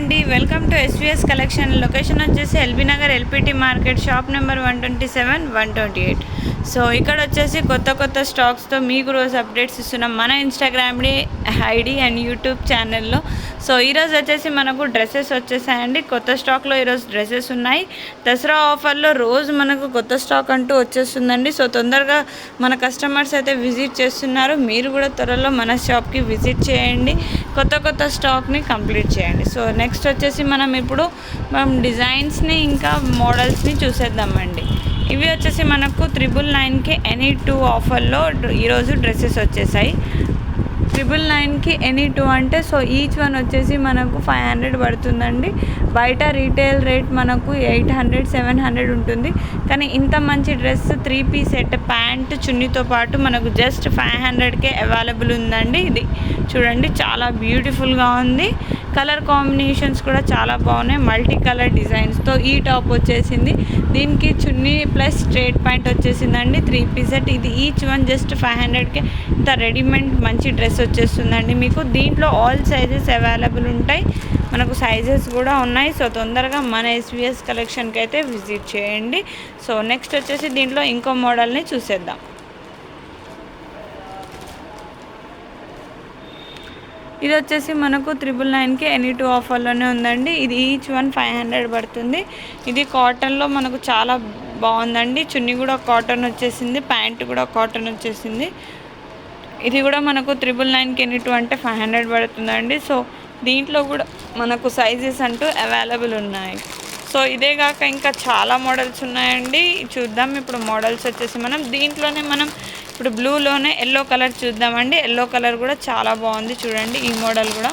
అండి, welcome to SVS collection. Location వచ్చేసి LB Nagar LPT market, shop number 127, 128. So ఇక్కడ వచ్చేసి కొత్త స్టాక్స్తో మీకు రోజు అప్డేట్స్ ఇస్తున్నాం మన ఇన్స్టాగ్రామ్ని ఐడి అండ్ యూట్యూబ్ ఛానల్లో. సో ఈరోజు వచ్చేసి మనకు డ్రెస్సెస్ వచ్చేసాయండి. కొత్త స్టాక్లో ఈరోజు డ్రెస్సెస్ ఉన్నాయి. దసరా ఆఫర్లో రోజు మనకు కొత్త స్టాక్ అంటూ వచ్చేస్తుందండి. సో తొందరగా మన కస్టమర్స్ అయితే విజిట్ చేస్తున్నారు. మీరు కూడా త్వరలో మన షాప్కి విజిట్ చేయండి, కొత్త స్టాక్ని కంప్లీట్ చేయండి. సో నెక్స్ట్ వచ్చేసి మనం డిజైన్స్ని ఇంకా మోడల్స్ని చూసేద్దామండి. ఇవి వచ్చేసి మనకు 999కి ఎనీ 2 ఆఫర్లో ఈరోజు డ్రెస్సెస్ వచ్చేసాయి. 999కి ఎనీ 2 అంటే సో ఈచ్ వన్ వచ్చేసి మనకు 500 పడుతుందండి. బయట రీటైల్ రేట్ మనకు 800, 700 ఉంటుంది. కానీ ఇంత మంచి డ్రెస్ 3 పీస్ సెట్, ప్యాంట్, చున్నీతో పాటు మనకు జస్ట్ 500కే అవైలబుల్ ఉందండి. ఇది చూడండి, చాలా బ్యూటిఫుల్గా ఉంది. కలర్ కాంబినేషన్స్ కూడా చాలా బాగున్నాయి. మల్టీ కలర్ డిజైన్స్తో ఈ టాప్ వచ్చేసింది. దీనికి చున్నీ ప్లస్ స్ట్రేట్ ప్యాంట్ వచ్చేసిందండి. 3 పీస్ సెట్. ఇది ఈచ్ వన్ జస్ట్ 500కే ఇంత రెడీమేడ్ మంచి డ్రెస్ వచ్చేస్తుందండి మీకు. దీంట్లో ఆల్ సైజెస్ అవైలబుల్ ఉంటాయి, మనకు సైజెస్ కూడా ఉన్నాయి. సో తొందరగా మన ఎస్విఎస్ కలెక్షన్కి అయితే విజిట్ చేయండి. సో నెక్స్ట్ వచ్చేసి దీంట్లో ఇంకో మోడల్ని చూసేద్దాం. ఇది వచ్చేసి మనకు 999కి ఎనీ 2 ఆఫర్లోనే ఉందండి. ఇది ఈచ్ వన్ 500 పడుతుంది. ఇది కాటన్లో మనకు చాలా బాగుందండి. చున్నీ కూడా కాటన్ వచ్చేసింది, ప్యాంట్ కూడా కాటన్ వచ్చేసింది. ఇది కూడా మనకు 999కి ఎనీ 2 అంటే 500 పడుతుందండి. సో దీంట్లో కూడా మనకు సైజెస్ అంటూ అవైలబుల్ ఉన్నాయి. సో ఇదే కాక ఇంకా చాలా మోడల్స్ ఉన్నాయండి, చూద్దాం. ఇప్పుడు మోడల్స్ వచ్చేసి దీంట్లోనే మనం ఇప్పుడు బ్లూలోనే ఎల్లో కలర్ చూద్దామండి. ఎల్లో కలర్ కూడా చాలా బాగుంది, చూడండి. ఈ మోడల్ కూడా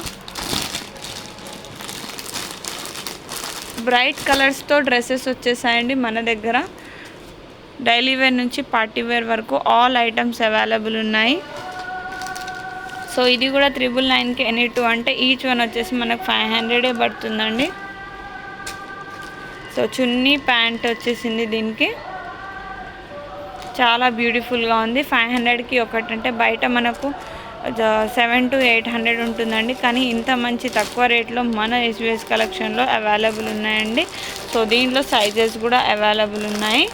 బ్రైట్ కలర్స్తో డ్రెస్సెస్ వచ్చేసాయండి మన దగ్గర. డైలీ వేర్ నుంచి పార్టీ వేర్ వరకు ఆల్ ఐటమ్స్ అవైలబుల్ ఉన్నాయి. సో ఇది కూడా 999కి ఎనీ 2 అంటే ఈచ్ వన్ వచ్చేసి మనకు 500 పడుతుందండి. సో చున్నీ ప్యాంట్ వచ్చేసింది. దీనికి చాలా బ్యూటిఫుల్గా ఉంది. 500కి ఒకటి అంటే బయట మనకు 700 to 800 ఉంటుందండి. కానీ ఇంత మంచి తక్కువ రేట్లో మన ఎస్విఎస్ కలెక్షన్లో అవైలబుల్ ఉన్నాయండి. సో దీంట్లో సైజెస్ కూడా అవైలబుల్ ఉన్నాయి.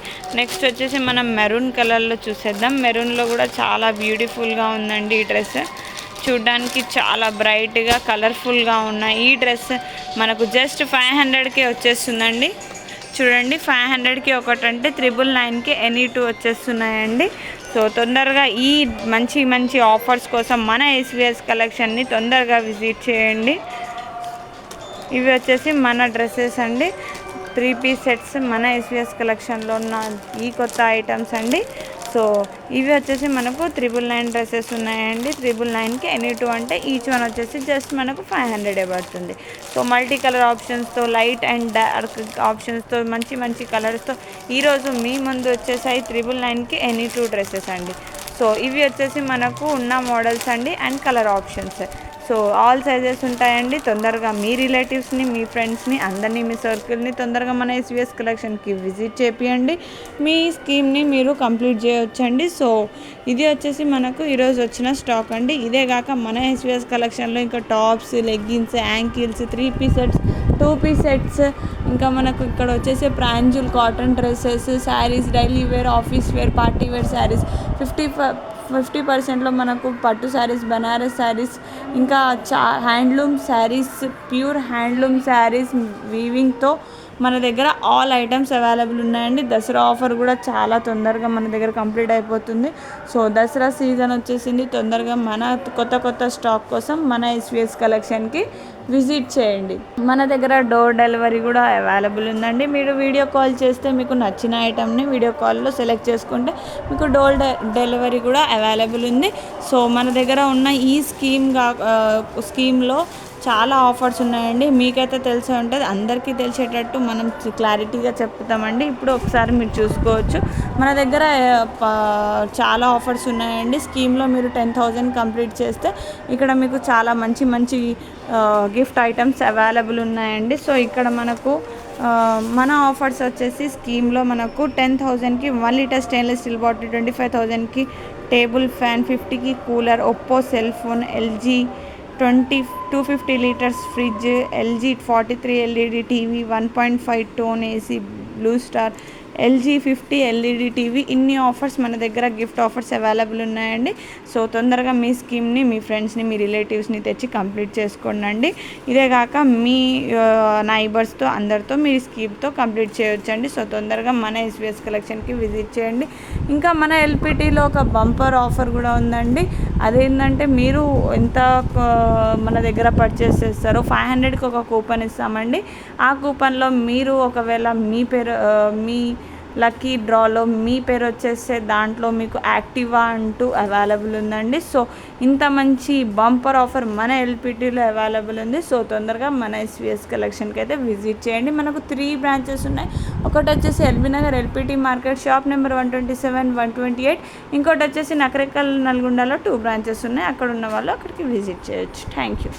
నెక్స్ట్ వచ్చేసి మనం మెరూన్ కలర్లో చూసేద్దాం. మెరూన్లో కూడా చాలా బ్యూటిఫుల్గా ఉందండి ఈ డ్రెస్. చూడ్డానికి చాలా బ్రైట్గా కలర్ఫుల్గా ఉన్నాయి. ఈ డ్రెస్ మనకు జస్ట్ 500కే వచ్చేస్తుందండి. చూడండి, 500కి ఒకటి అంటే 999కి ఎనీ 2 వచ్చేస్తున్నాయండి. సో తొందరగా ఈ మంచి ఆఫర్స్ కోసం మన ఎస్విఎస్ కలెక్షన్ని తొందరగా విజిట్ చేయండి. ఇవి వచ్చేసి మన డ్రెస్సెస్ అండి, 3 పీస్ సెట్స్ మన ఎస్విఎస్ కలెక్షన్లో ఉన్న ఈ కొత్త ఐటమ్స్ అండి. సో ఇవి వచ్చేసి మనకు 999 డ్రెస్సెస్ ఉన్నాయండి. 999కి ఎనీ 2 అంటే ఈచ్ వన్ వచ్చేసి జస్ట్ మనకు 500 పడుతుంది. సో మల్టీ కలర్ ఆప్షన్స్తో, లైట్ అండ్ డార్క్ ఆప్షన్స్తో, మంచి కలర్స్తో ఈరోజు మీ ముందు వచ్చేసాయి 999కి ఎనీ 2 డ్రెస్సెస్ అండి. సో ఇవి వచ్చేసి మనకు ఉన్న మోడల్స్ అండి and colour options. So all sizes ఉంటాయండి. తొందరగా మీ రిలేటివ్స్ని, మీ ఫ్రెండ్స్ని, అందరినీ, మీ సర్కిల్ని తొందరగా మన ఎస్విఎస్ కలెక్షన్కి విజిట్ చేపియండి. మీ స్కీమ్ని మీరు కంప్లీట్ చేయవచ్చండి. సో ఇది వచ్చేసి మనకు ఈరోజు వచ్చిన స్టాక్ అండి. ఇదే కాక మన ఎస్విఎస్ కలెక్షన్లో ఇంకా tops, leggings, ankles, 3 piece sets, 2 piece sets, ఇంకా మనకు ఇక్కడ వచ్చేసి Pranjul cotton dresses, saris, daily wear, office wear, party wear saris 50%లో మనకు పట్టు శారీస్, బనారస్ శారీస్, ఇంకా handloom saris, pure handloom saris వీవింగ్తో మన దగ్గర ఆల్ ఐటమ్స్ అవైలబుల్ ఉన్నాయండి. దసరా ఆఫర్ కూడా చాలా తొందరగా మన దగ్గర కంప్లీట్ అయిపోతుంది. సో దసరా సీజన్ వచ్చేసింది. తొందరగా మన కొత్త స్టాక్ కోసం మన ఎస్విఎస్ కలెక్షన్కి విజిట్ చేయండి. మన దగ్గర డోర్ డెలివరీ కూడా అవైలబుల్ ఉందండి. మీరు వీడియో కాల్ చేస్తే మీకు నచ్చిన ఐటమ్ని వీడియో కాల్లో సెలెక్ట్ చేసుకుంటే మీకు డోర్ డెలివరీ కూడా అవైలబుల్ ఉంది. సో మన దగ్గర ఉన్న ఈ స్కీమ్లో చాలా ఆఫర్స్ ఉన్నాయండి. మీకైతే తెలిసే ఉంటుంది, అందరికీ తెలిసేటట్టు మనం క్లారిటీగా చెప్తామండి. ఇప్పుడు ఒకసారి మీరు చూసుకోవచ్చు. మన దగ్గర చాలా ఆఫర్స్ ఉన్నాయండి. స్కీమ్లో మీరు 10,000 కంప్లీట్ చేస్తే ఇక్కడ మీకు చాలా మంచి గిఫ్ట్ ఐటమ్స్ అవైలబుల్ ఉన్నాయండి. సో ఇక్కడ మనకు మన ఆఫర్స్ వచ్చేసి స్కీమ్లో మనకు 10,000కి 1 లీటర్ స్టెయిన్లెస్ స్టీల్ బాటిల్, 25,000కి టేబుల్ ఫ్యాన్, 50కి cooler, Oppo cell phone, LG 250 litres fridge, LG 43 LED TV, 1.5 ton AC, Blue Star, LG 50 LED TV, ఇన్ని ఆఫర్స్ మన దగ్గర గిఫ్ట్ ఆఫర్స్ అవైలబుల్ ఉన్నాయండి. సో తొందరగా మీ స్కీమ్ని, మీ ఫ్రెండ్స్ని, మీ రిలేటివ్స్ని తెచ్చి కంప్లీట్ చేసుకోండి. ఇదే కాక మీ నైబర్స్తో అందరితో మీ స్కీమ్తో కంప్లీట్ చేయొచ్చండి. సో తొందరగా మన ఎస్విఎస్ కలెక్షన్కి విజిట్ చేయండి. ఇంకా మన ఎల్పిటీలో ఒక బంపర్ ఆఫర్ కూడా ఉందండి. అదేంటంటే మీరు ఎంత మన దగ్గర పర్చేస్ చేస్తారో 500కి ఒక కూపన్ ఇస్తామండి. ఆ కూపన్లో మీరు ఒకవేళ మీ పేరు మీ లక్కీ డ్రాలో మీ పేరు వచ్చేస్తే దాంట్లో మీకు యాక్టివా అంటూ అవైలబుల్ ఉందండి. సో ఇంత మంచి బంపర్ ఆఫర్ మన ఎల్పిటీలో అవైలబుల్ ఉంది. సో తొందరగా మన ఎస్విఎస్ కలెక్షన్కి అయితే విజిట్ చేయండి. మనకు 3 బ్రాంచెస్ ఉన్నాయి. ఒకటి వచ్చేసి LB Nagar LPT market shop number 127, 128. ఇంకోటి వచ్చేసి నకరేకల్ నల్గొండలో 2 బ్రాంచెస్ ఉన్నాయి. అక్కడ ఉన్న వాళ్ళు అక్కడికి విజిట్ చేయొచ్చు. Thank you.